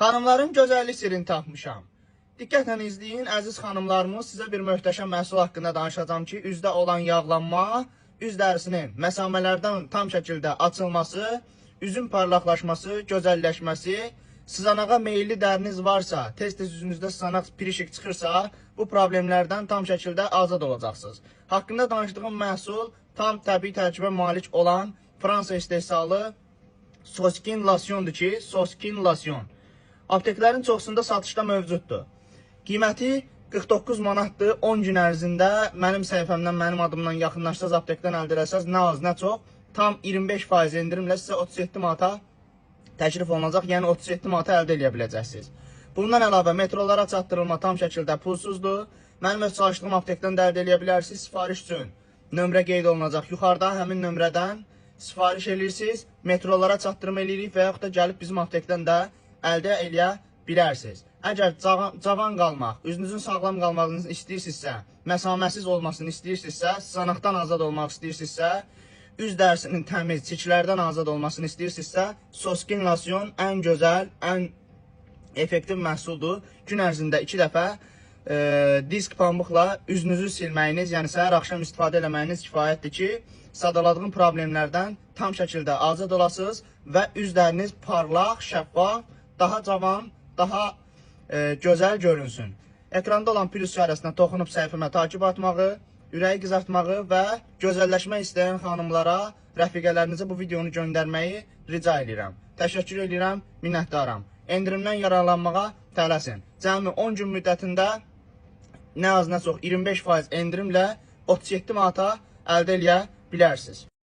Xanımların gözəllik sirrini tapmışam. Diqqətlə izləyin, əziz xanımlarımız, sizə bir möhtəşəm məhsul haqqında danışacağım ki, üzdə olan yağlanma, üz dərisinin məsamələrdən tam şəkildə açılması, üzün parlaqlaşması, gözəlləşməsi, sızanağa meyilli dəriniz varsa, tez-tez üzünüzdə sızanaq pirişik çıxırsa, bu problemlərdən tam şəkildə azad olacaqsınız. Haqqında danışdığım məhsul tam təbii tərkibə malik olan Fransa istehsalı Soskin Lasyondur ki, Soskin Lasyon. Apteklərin çoxsunda satışda mövcuddur. Qiyməti 49 manatdır. 10 gün ərzində mənim səhifəmdən, mənim adımdan yaxınlaşsaz, aptekdən əldə eləsəz, nə az, nə çox, tam 25% endirimlə sizə 37 manata təklif olunacaq, yəni 37 manata əldə edə biləcəksiniz. Bundan əlavə metrolara çatdırılma tam şəkildə pulsuzdur. Mənim öz çalışdığım aptekdən də əldə edə bilərsiniz. Sifariş üçün nömrə qeyd olunacaq. Yuxarıda həmin nömrədən sifariş edirsiniz, metrolara çatdırma edirik və yaxud da gəlib bizim aptekdən də əldə edə bilərsiniz. Əgər cavan qalmaq, üzünüzün sağlam qalmağını istəyirsinizsə, məsaməsiz olmasını istəyirsinizsə, sızanaqdan azad olmaq istəyirsinizsə, üz dərisinin təmiz, çikilərdən azad olmasını istəyirsinizsə, Soskin Lasyon ən gözəl, ən effektiv məhsuldur. Gün ərzində 2 dəfə disk pambıqla üzünüzü silməyiniz, yəni səhər axşam istifadə eləməyiniz kifayətdir ki, sadaladığım problemlərdən tam şəkildə azad olasınız və üz dəriniz parlaq, şəffaf, daha cavan, daha gözəl görünsün. Ekranda olan plus işarəsinə toxunub səhifəmə takib atmağı, ürəyi qızartmağı və gözəlləşmək istəyən xanımlara, rəfiqələrinizə bu videonu göndərməyi rica edirəm. Təşəkkür edirəm, minnətdaram. Endirimdən yararlanmağa tələsin. Cəmi 10 gün müddətində nə az nə çox 25% endirimlə 37 manata əldə edə bilərsiniz.